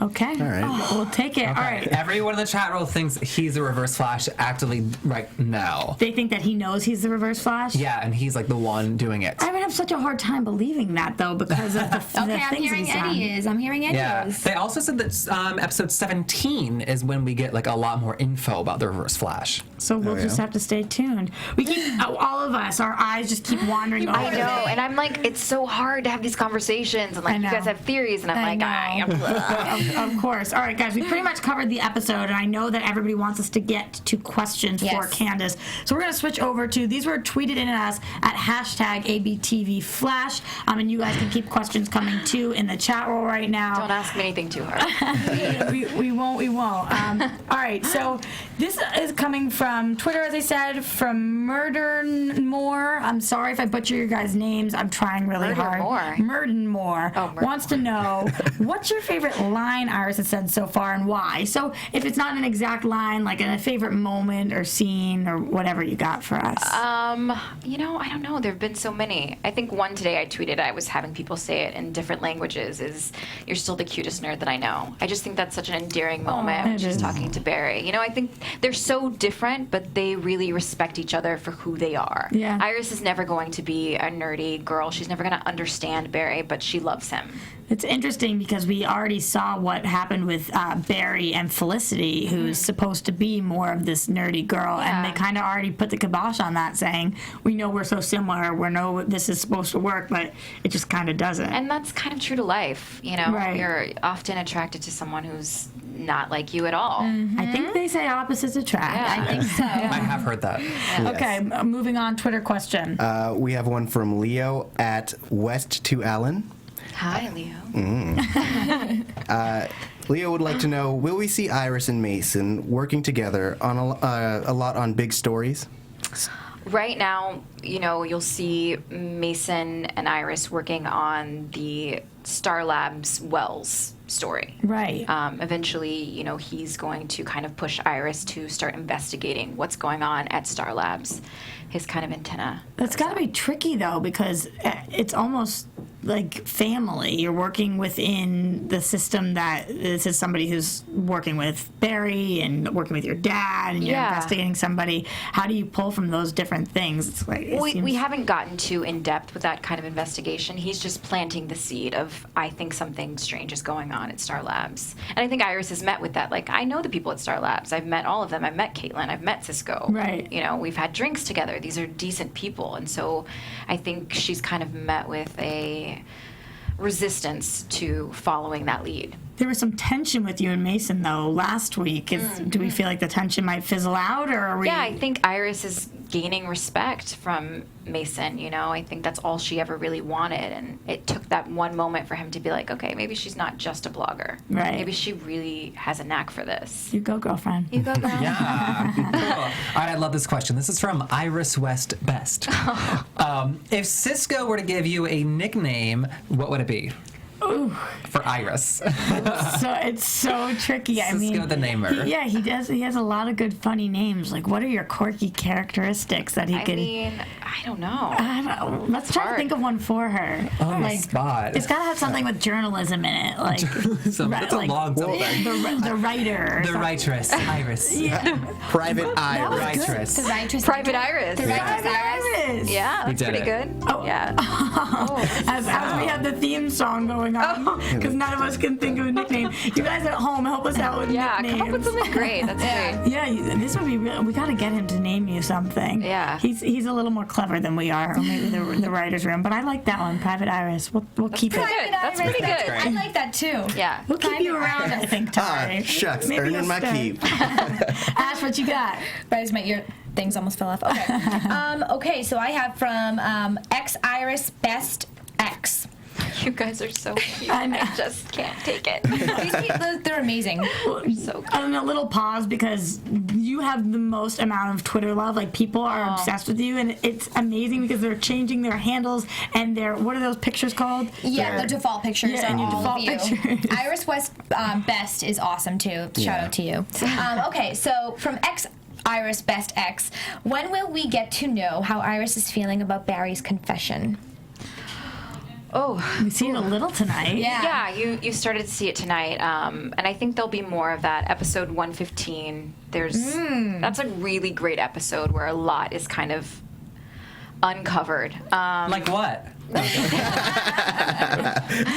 Okay. All right. We'll take it. All right. Everyone in the chat room thinks he's a Reverse Flash actively right now. They think that he knows he's the Reverse Flash? Yeah, and he's like the one doing it. I would have such a hard time believing that, though, because of the Okay, I'm things hearing he's done. Eddie is. I'm hearing Eddie Yeah. is. They also said that episode 17 is when we get like a lot more info about the Reverse Flash. So we'll just have to stay tuned. We keep, all of us, our eyes just keep wandering over. I know, and I'm like, it's so hard to have these conversations, and like, I you know. guys have theories, and I'm like, Of course. All right, guys, we pretty much covered the episode, and I know that everybody wants us to get to questions for Yes. Candice. So we're going to switch over to, these were tweeted in at us at hashtag ABTVFlash, and you guys can keep questions coming too in the chat roll right now. don't ask me anything too hard. we won't. All right, so this is coming from Twitter, as I said, from Murdermore. I'm sorry if I butcher your guys' names. I'm trying really hard. Murdermore Oh, wants to know, what's your favorite line Iris has said so far and why? So if it's not an exact line, like a favorite moment or scene or whatever you got for us. You know, I don't know. There have been so many. I think one today I tweeted, I was having people say it in different languages, is, "You're still the cutest nerd that I know." I just think that's such an endearing moment when it she's is. talking to Barry. You know, I think they're so different, but they really respect each other for who they are. Yeah. Iris is never going to be a nerdy girl. She's never going to understand Barry, but she loves him. It's interesting because we already saw what happened with Barry and Felicity, who's supposed to be more of this nerdy girl, and Yeah. they kind of already put the kibosh on that, saying, we know we're so similar, we know this is supposed to work, but it just kind of doesn't. And that's kind of true to life. You know, Right. you're often attracted to someone who's not like you at all. I think they say opposites attract. Yeah. I think so. I have heard that. Okay, moving on, Twitter question. We have one from Leo at West to Allen. Hi, Leo. Leo would like to know, will we see Iris and Mason working together on a lot on big stories? Right now, you know, you'll see Mason and Iris working on the Star Labs Wells story. Right. Eventually, you know, he's going to kind of push Iris to start investigating what's going on at Star Labs. His kind of antenna. That's got to be tricky, though, because it's almost like family. You're working within the system that this is somebody who's working with Barry and working with your dad, and you're Yeah. investigating somebody. How do you pull from those different things? It's like, it We seems- haven't gotten too in depth with that kind of investigation. He's just planting the seed of, I think something strange is going on at Star Labs. And I think Iris has met with that. Like, I know the people at Star Labs. I've met all of them. I've met Caitlin. I've met Cisco. Right. You know, we've had drinks together. These are decent people. And so I think she's kind of met with a resistance to following that lead. There was some tension with you and Mason, though, last week. Do we feel like the tension might fizzle out, or are we? Yeah, I think Iris is gaining respect from Mason. You know, I think that's all she ever really wanted, and it took that one moment for him to be like, okay, maybe she's not just a blogger. Right. Maybe she really has a knack for this. You go, girlfriend. You go, girl. Yeah. Cool. All right, I love this question. This is from Iris West Best. If Cisco were to give you a nickname, what would it be? Ooh. For Iris. So it's so tricky. I mean, Cisco the namer. He does. He has a lot of good, funny names. Like, what are your quirky characteristics that he I could? mean, I don't know. I don't know. Let's try to hard. think of one for her. On the spot. It's got to have something with journalism in it, like That's a long something. the writer. The writress, Iris. Private Iris. Writress. The writress. Private Iris. The writress Iris. Yeah, that's did pretty it. good. Yeah. As we have the theme song going on, because none of us can think of a nickname. You guys at home, help us out with Yeah, nicknames. come up with something great. That's great. Yeah, this would be. We got to get him to name you something. Yeah. he's a little more clever clever than we are, or maybe the writer's room. But I like that one, Private Iris. We'll keep it. Good. That's pretty good. I like that too. Yeah. We'll keep you around, I think, Tauri. Shucks, Maybe earning you'll my stay. keep. Ash, what you got? Guys, my ear things almost fell off. Okay. Okay, so I have from X Iris Best X. You guys are so cute. I know. I just can't take it. These people, they're amazing. So good. And a little pause because you have the most amount of Twitter love. Like, people are obsessed with you, and it's amazing because they're changing their handles and their, what are those pictures called? Yeah, the default pictures Yeah, are and your all default of you. pictures. Iris West Best is awesome too. Shout out to you. Okay, so from X Iris Best X, when will we get to know how Iris is feeling about Barry's confession? Oh, We see it a little tonight. Yeah. yeah, you started to see it tonight, and I think there'll be more of that. Episode 115. That's a really great episode where a lot is kind of uncovered. Like what?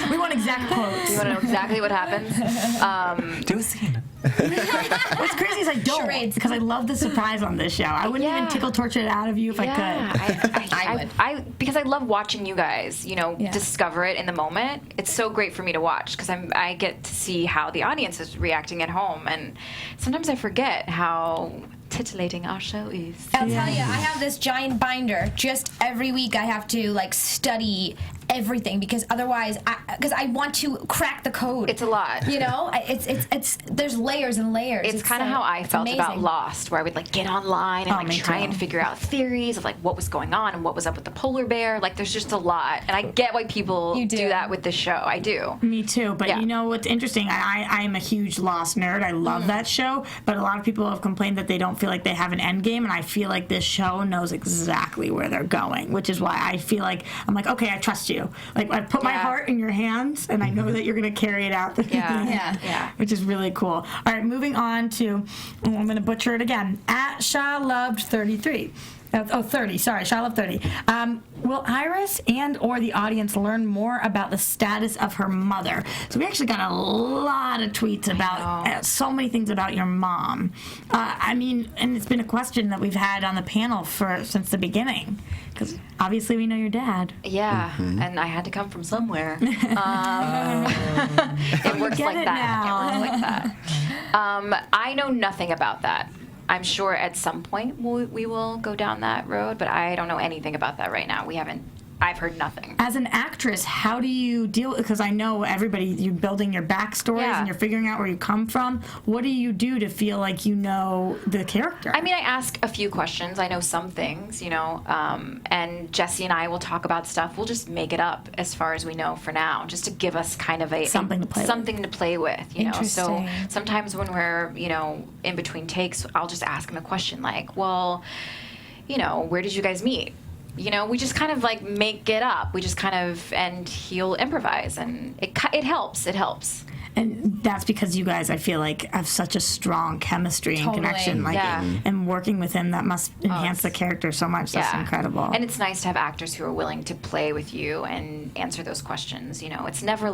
We want exact quotes. You want to know exactly what happens? Do a scene. What's crazy is I don't, Charades. because I love the surprise on this show. I wouldn't even Yeah. tickle torture it out of you if I could. I would. I because I love watching you guys, discover it in the moment. It's so great for me to watch because I get to see how the audience is reacting at home, and sometimes I forget how titillating our show is. I'll tell you, I have this giant binder. Just every week, I have to study everything because otherwise, because I want to crack the code. It's a lot. It's there's layers and layers. It's kind of how I felt about amazing. Lost, where I would get online and me try too. and figure out theories of what was going on and what was up with the polar bear. There's just a lot, and I get why people You do. that with this show. I do. Me too, but Yeah. you know what's interesting? I am a huge Lost nerd. I love that show, but a lot of people have complained that they don't feel like they have an end game, and I feel like this show knows exactly where they're going, which is why I feel like I'm like, okay, I trust you. Like, I put my Yeah. heart in your hands, and I know that you're going to carry it out. Yeah. Which is really cool. All right, moving on to, I'm going to butcher it again, at Shaw Loved 33. 30. Sorry, Shaw Loved 30. Will Iris and or the audience learn more about the status of her mother? So we actually got a lot of tweets about so many things about your mom. And it's been a question that we've had on the panel since the beginning, because obviously we know your dad. Yeah, and I had to come from somewhere. It works get like it that. now. It works like that. I know nothing about that. I'm sure at some point we will go down that road, but I don't know anything about that right now. I've heard nothing. As an actress, how do you deal? Because I know you're building your backstories Yeah. and you're figuring out where you come from. What do you do to feel like you know the character? I mean, I ask a few questions. I know some things, and Jesse and I will talk about stuff. We'll just make it up as far as we know for now, just to give us kind of Something to play with. So Interesting. sometimes when we're, in between takes, I'll just ask him a question like, well, where did you guys meet? We just kind of make it up. We just kind of, and he'll improvise, and it helps. It helps. And that's because you guys, I feel like, have such a strong chemistry and Totally. connection. Yeah. And working with him, that must enhance the character so much. That's incredible. And it's nice to have actors who are willing to play with you and answer those questions. It's never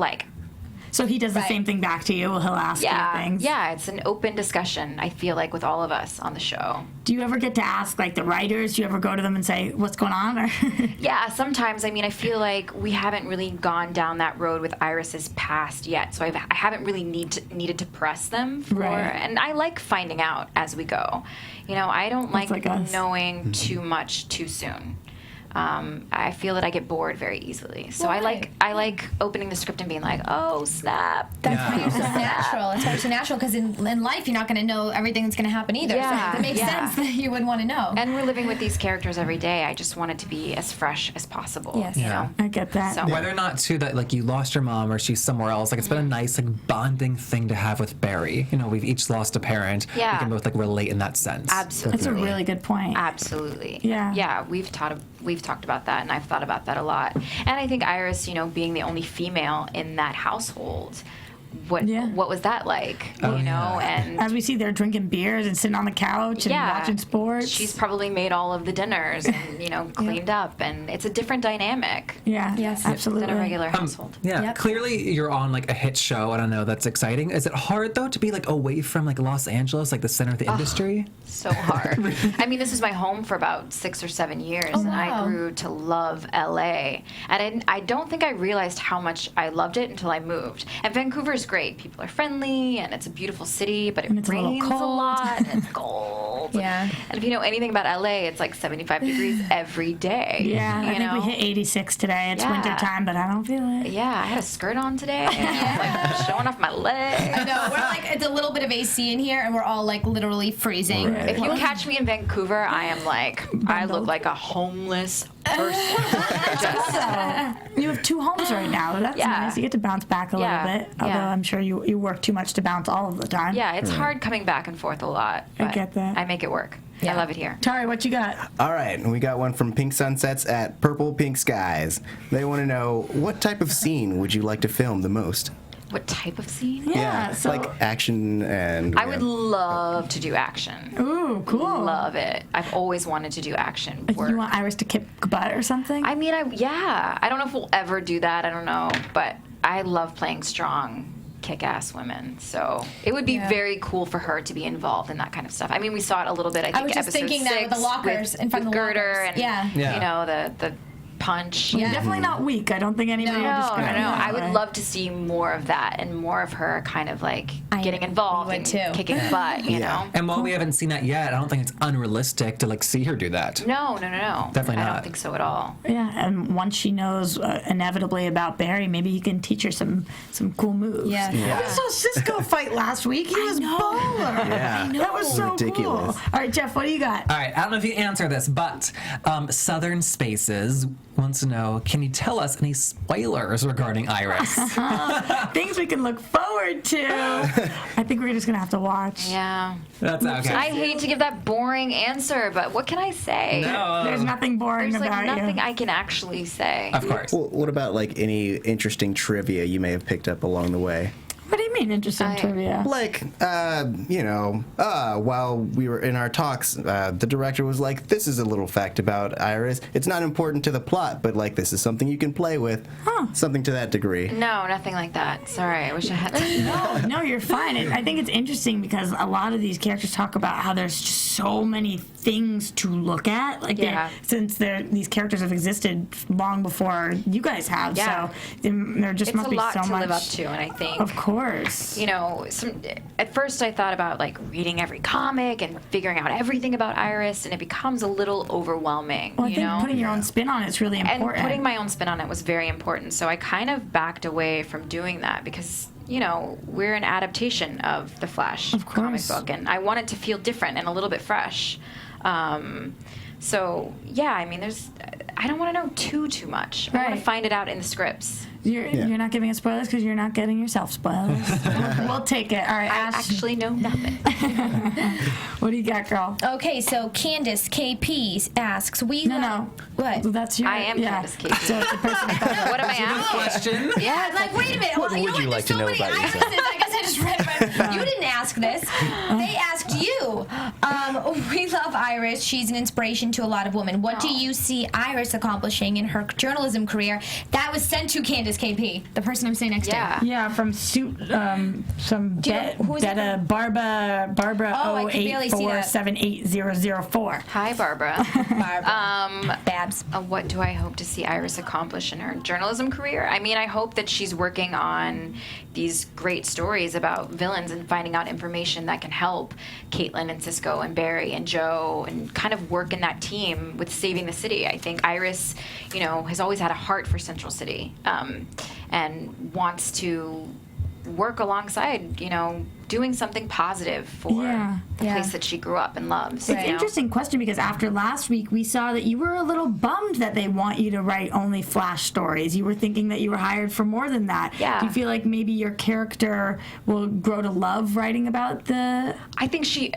so he does the Right. same thing back to you. He'll ask you things. Yeah, it's an open discussion, I feel like, with all of us on the show. Do you ever get to ask the writers? Do you ever go to them and say, "What's going on?" Or Yeah, sometimes. I mean, I feel like we haven't really gone down that road with Iris's past yet, so I haven't really needed to press them for. Right. And I like finding out as we go. I don't like us. knowing too much too soon. I feel that I get bored very easily, so I like opening the script and being like, "Oh snap!" That's why you're so natural. It's why you're so natural because in life you're not going to know everything that's going to happen either. Yeah, So it makes yeah. sense that you would want to know. And we're living with these characters every day. I just want it to be as fresh as possible. Yes. You Yeah. know? I get that. So- Whether or not too that you lost your mom or she's somewhere else, it's been a nice bonding thing to have with Barry. We've each lost a parent. Yeah. We can both relate in that sense. Absolutely. That's a really good point. Absolutely. Yeah. Yeah, we've talked about that, and I've thought about that a lot. And I think Iris, being the only female in that household, what Yeah. what was that like? You know, and As we see, they're drinking beers and sitting on the couch and watching sports. She's probably made all of the dinners and, you know, cleaned up, and it's a different dynamic yeah, Yes. absolutely. than a regular household. Yeah, Yep. clearly you're on like a hit show. I don't know, that's exciting. Is it hard though to be like away from like Los Angeles, like the center of the industry? So hard. I mean, this is my home for about 6 or 7 years, and I wow. grew to love LA. And I don't think I realized how much I loved it until I moved. And Vancouver is great. People are friendly, and it's a beautiful city, but it And it's a little rains a cold. lot, and it's cold. Yeah. And if you know anything about LA, it's like 75 degrees every day. Yeah, I you think know? we hit 86 today. It's Yeah. winter time, but I don't feel it. Yeah, I had a skirt on today, and I was like showing off my legs. I know, we're like, it's a little bit of AC in here, and we're all like literally freezing. Right. If you catch me in Vancouver, I am like, I look like a homeless person. You have 2 homes right now. That's Yeah. nice. You get to bounce back a Yeah. little bit. Although Yeah. I'm sure you work too much to bounce all of the time. Yeah, it's hard coming back and forth a lot. I But get that. I make it work. Yeah. I love it here. Tari, what you got? All right, and we got one from Pink Sunsets at Purple Pink Skies. They want to know, what type of scene would you like to film the most? What type of scene? Yeah, so like action and. I would love to do action. ooh, cool. Love it. I've always wanted to do action Like, work. you want Iris to kick butt or something? I mean, yeah. I don't know if we'll ever do that. I don't know. But I love playing strong, kick-ass women. So it would be Yeah. very cool for her to be involved in that kind of stuff. I mean, we saw it a little bit, I think, was just episode thinking that with 6 the lockers, in front with of the Girder lockers. and, Yeah. Yeah. you know, the punch. Yeah. Definitely not weak. I don't think anybody No. would No, describe no, it no. that I would way. love to see more of that and more of her kind of like getting we involved would and too. kicking butt, you Yeah. know? And while we haven't seen that yet, I don't think it's unrealistic to like see her do that. No. Definitely I not. don't think so at all. Yeah, and once she knows inevitably about Barry, maybe you can teach her some cool moves. Yeah. We saw Cisco fight last week. He was baller. Yeah. That was so Ridiculous. cool. All right, Jeff, what do you got? All right, I don't know if you answer this, but Southern Spaces wants to know, can you tell us any spoilers regarding Iris? Things we can look forward to. I think we're just gonna have to watch. Yeah. That's okay. I hate to give that boring answer, but what can I say? No. There's nothing boring There's about like nothing you. I can actually say. Of course. Well, what about like any interesting trivia you may have picked up along the way? What do you mean interesting trivia? Like, while we were in our talks, the director was like, this is a little fact about Iris. It's not important to the plot, but like, this is something you can play with. Something to that degree. No, nothing like that. Sorry, I wish I had. No, you're fine. I think it's interesting because a lot of these characters talk about how there's just so many things to look at. Like, Yeah. since these characters have existed long before you guys have, Yeah. so there just It's must a be lot so to much. live up to, and I think. Of course. You know, at first I thought about like reading every comic and figuring out everything about Iris, and it becomes a little overwhelming. Well, I you think know, putting your own spin on it's really and important. putting my own spin on it was very important. So I kind of backed away from doing that because, you know, we're an adaptation of the Flash comic course. book, and I want it to feel different and a little bit fresh. So yeah, I mean, I don't want to know too much. I want Right. to find it out in the scripts. You're not giving us spoilers because you're not getting yourself spoilers. we'll take it. All right, I Ash, actually know nothing. what do you got, girl? Okay, so Candice KP asks, No. What? That's your. I am Candice Patton. So it's the person. What am I asking? Question? Yeah, like, wait a minute. What Well, you would know you what? like There's to so know many about Irises. yourself? I guess I just read it. You didn't ask this. They asked you. We love Iris. She's an inspiration to a lot of women. What do you see Iris accomplishing in her journalism career? That was sent to Candice KP, the person I'm sitting next Yeah. Yeah, from suit some Do you know- who is it Beta Barbara Oh, I could barely see that. 084780004. Hi, Barbara. to. Barbara. Babs. What do I hope to see Iris accomplish in her journalism career? I mean, I hope that she's working on these great stories about villains and finding out information that can help Caitlin and Cisco and Barry and Joe and kind of work in that team with saving the city. I think Iris, you know, has always had a heart for Central City and wants to work alongside, you know, doing something positive for the Yeah. place that she grew up and loves. It's you an know? interesting question because after last week, we saw that you were a little bummed that they want you to write only Flash stories. You were thinking that you were hired for more than that. Yeah. Do you feel like maybe your character will grow to love writing about the... I think she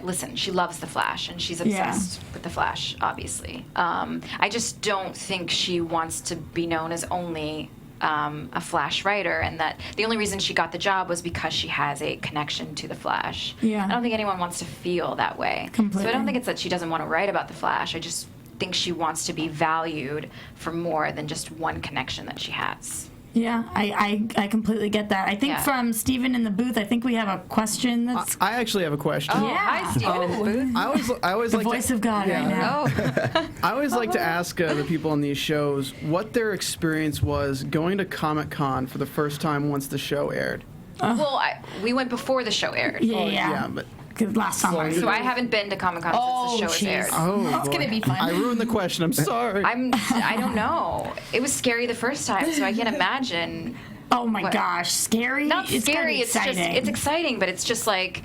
loves the Flash and she's obsessed with the Flash, obviously. I just don't think she wants to be known as only a Flash writer, and that the only reason she got the job was because she has a connection to the Flash. Yeah. I don't think anyone wants to feel that way. Completely. So I don't think it's that she doesn't want to write about the Flash. I just think she wants to be valued for more than just one connection that she has. Yeah, I completely get that. I think Yeah. from Steven in the booth, I think we have a question that's I actually have a question. Oh, Yeah. hi, Steven in the booth. I always the like voice to, of God right now. Oh. I always like to ask the people on these shows what their experience was going to Comic-Con for the first time once the show aired. Well, we went before the show aired. Yeah. But 'Cause last summer. So I haven't been to Comic-Con since the show was aired. It's gonna be fun. I ruined the question. I'm sorry. I don't know. It was scary the first time, so I can't imagine. Oh my What? gosh, scary? Not It's scary. kinda It's just exciting. it's exciting, but it's just like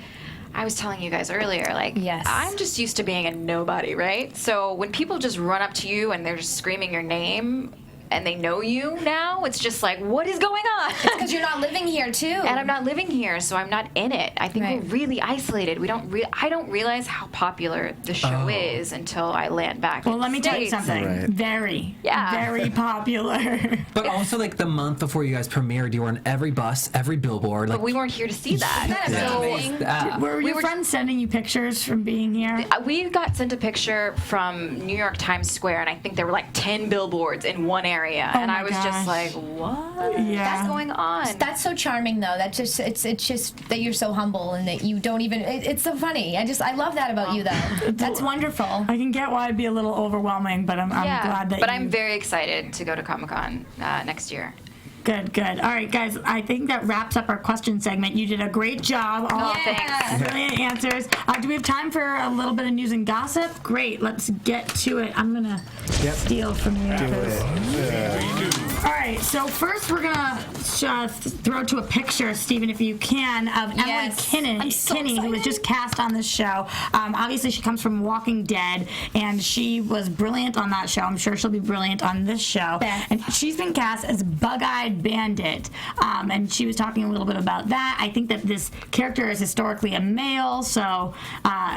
I was telling you guys earlier. Like Yes. I'm just used to being a nobody, right? So when people just run up to you and they're just screaming your name. And they know you now. It's just like, what is going on? Because you're not living here too. And I'm not living here, so I'm not in it. I think Right. we're really isolated. We don't. I don't realize how popular the show is until I land back. Well, in let the me tell you States. something. Right. Very, Yeah. very popular. But also, like, the month before you guys premiered, you were on every bus, every billboard. Like, But we weren't here to see that. Isn't that So amazing? Were your were- friends sending you pictures from being here? we got sent a picture from New York Times Square, and I think there were like 10 billboards in one area, and my I was gosh. just like, "What? Yeah. That's going on?" That's so charming, though. That's just it's just that you're so humble and that you don't even. It's so funny. I love that about you, though. That's wonderful. I can get why it'd be a little overwhelming, but I'm glad that but you... I'm very excited to go to Comic-Con next year. Good. All right, guys, I think that wraps up our question segment. You did a great job. All thanks. brilliant answers. Do we have time for a little bit of news and gossip? Great, let's get to it. I'm going to steal from you. All right, so first we're going to throw to a picture, Stephen, if you can, of Yes. Emily I'm so Kinney, who was excited. just cast on this show. Obviously, she comes from Walking Dead, and she was brilliant on that show. I'm sure she'll be brilliant on this show. Beth. And she's been cast as Bug-Eyed Bandit, and she was talking a little bit about that. I think that this character is historically a male, so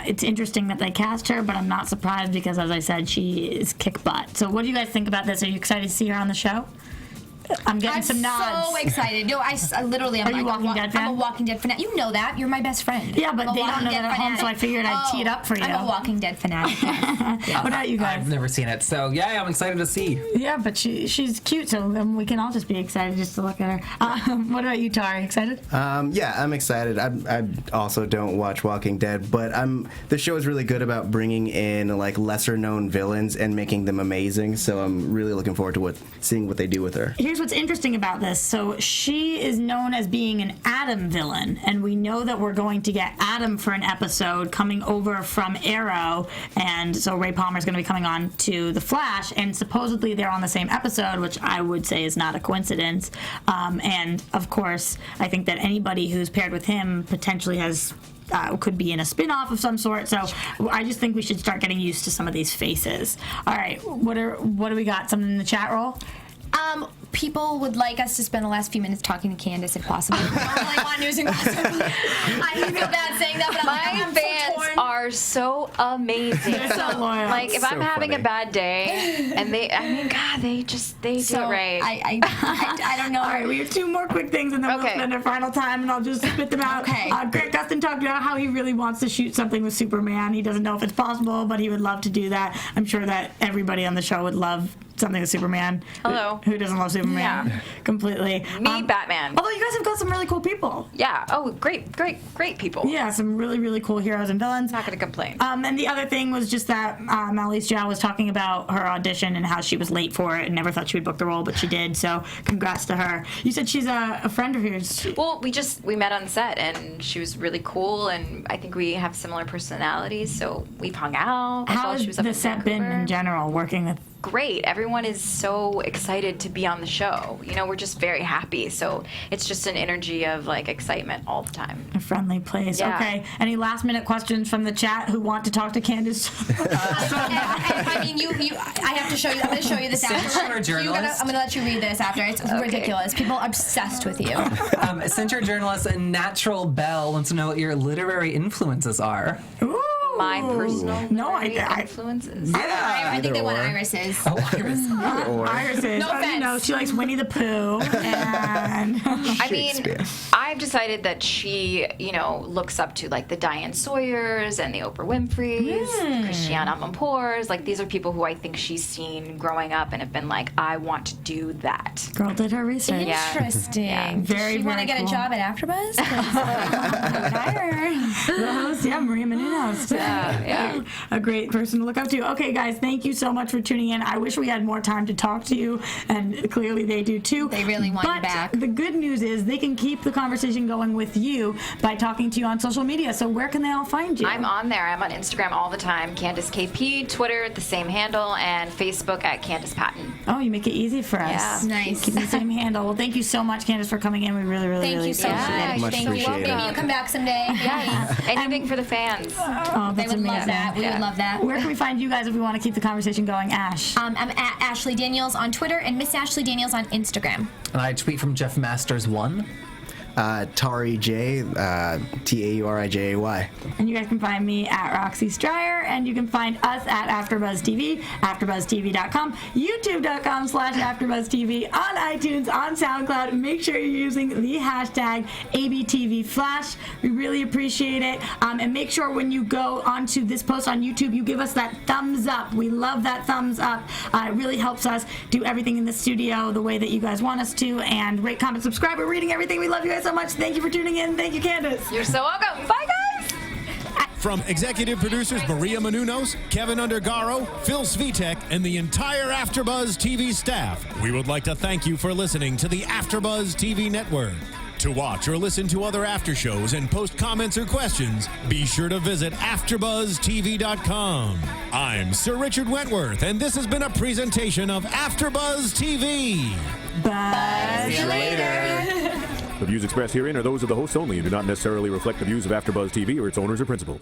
it's interesting that they cast her, but I'm not surprised because, as I said, she is kick butt. So what do you guys think about this? Are you excited to see her on the show? I'm getting some nods. so excited. No, I literally. I'm Are you like, Walking Dead fan? I'm a Walking Dead fanatic. You know that. You're my best friend. Yeah, but I'm a they don't Walking know Dead that at home, so I fanatic. figured I'd tee it up for you. I'm a Walking Dead fanatic. What about you guys? I've never seen it, so yeah, I'm excited to see. Yeah, but she's cute, so we can all just be excited just to look at her. What about you, Tauri? Excited? Yeah, I'm excited. I also don't watch Walking Dead, but the show is really good about bringing in like lesser known villains and making them amazing. So I'm really looking forward to seeing what they do with her. Here's what's interesting about this. So she is known as being an Atom villain, and we know that we're going to get Atom for an episode coming over from Arrow, and so Ray Palmer's going to be coming on to The Flash, and supposedly they're on the same episode, which I would say is not a coincidence. And of course, I think that anybody who's paired with him potentially has could be in a spin-off of some sort. So I just think we should start getting used to some of these faces. All right, what do we got? Something in the chat roll? People would like us to spend the last few minutes talking to Candice, if possible. I don't really want news and gossip. I feel bad saying that, but I'm My so fans torn. are so amazing. They're so loyal. Like if I'm having funny. a bad day, and they do So it right. I don't know. All right, we have two more quick things, and then we'll Okay. spend our final time, and I'll just spit them out. Okay. Gustin talked about how he really wants to shoot something with Superman. He doesn't know if it's possible, but he would love to do that. I'm sure that everybody on the show would love something with Superman. Hello. Who doesn't love Superman? Yeah. Completely. Me, Batman. Although you guys have got some really cool people. Yeah. Oh, great people. Yeah, some really, really cool heroes and villains. Not gonna complain. And the other thing was just that Annalise Zhao was talking about her audition and how she was late for it and never thought she would book the role, but she did. So congrats to her. You said she's a friend of yours. Well, we met on set, and she was really cool, and I think we have similar personalities, so we've hung out. How while has she was up the in set been Vancouver. in general, working with? Great. Everyone is so excited to be on the show. You know, we're just very happy. So it's just an energy of like excitement all the time. A friendly place. Yeah. Okay. Any last minute questions from the chat who want to talk to Candice? I mean, I have to show you. I'm going to show you this Since after. you're a journalist. I'm going to let you read this after. It's ridiculous. People are obsessed with you. Since you're a journalist, Natural Bell wants to know what your literary influences are. Ooh. my personal No, influences. I think they want or. irises. Oh, Iris. Irises. No You know, offense. she likes Winnie the Pooh. And I mean, Shakespeare. I've decided that she, looks up to like the Diane Sawyers and the Oprah Winfreys, Christiane Amanpours. Like these are people who I think she's seen growing up and have been like, I want to do that. girl did her research. Yeah. Interesting. Yeah. Very, Does she want very to get cool. a job at AFTERBUZZ? 'Cause I would hire her. The host, yeah, Maria Menounos. Yeah. A great person to look up to. Okay, guys, thank you so much for tuning in. I wish we had more time to talk to you, and clearly they do too. They really want you back. The good news is they can keep the conversation going with you by talking to you on social media. So where can they all find you? I'm on there. I'm on Instagram all the time. Candice KP, Twitter, the same handle, and Facebook at Candice Patton. Oh, you make it easy for us. Yeah. Nice. Keep the same handle. Well, thank you so much, Candice, for coming in. We really, really, Thank really you so appreciate much. it. Much Thank you. appreciated. Maybe you come back someday. Yeah. Anything for the fans. Oh, They that's would love amazing. that. We would love that. Where can we find you guys if we want to keep the conversation going, Ash? I'm at Ashley Daniels on Twitter and Miss Ashley Daniels on Instagram. And I tweet from Jeff Masters 1. Tauri J, Taurijay. And you guys can find me at Roxy Striar, and you can find us at AfterBuzz TV, AfterBuzzTV.com, YouTube.com/AfterBuzzTV, on iTunes, on SoundCloud. Make sure you're using the hashtag ABTVFlash. We really appreciate it. And make sure when you go onto this post on YouTube, you give us that thumbs up. We love that thumbs up. It really helps us do everything in the studio the way that you guys want us to. And rate, comment, subscribe. We're reading everything. We love you guys so much. Thank you for tuning in. Thank you, Candice. You're so welcome. Bye, guys. From executive producers Maria Menounos, Kevin Undergaro, Phil Svitek, and the entire AfterBuzz TV staff, we would like to thank you for listening to the AfterBuzz TV network. To watch or listen to other after shows and post comments or questions, be sure to visit AfterBuzzTV.com. I'm Sir Richard Wentworth, and this has been a presentation of AfterBuzz TV. Bye. See you later. The views expressed herein are those of the hosts only and do not necessarily reflect the views of AfterBuzz TV or its owners or principals.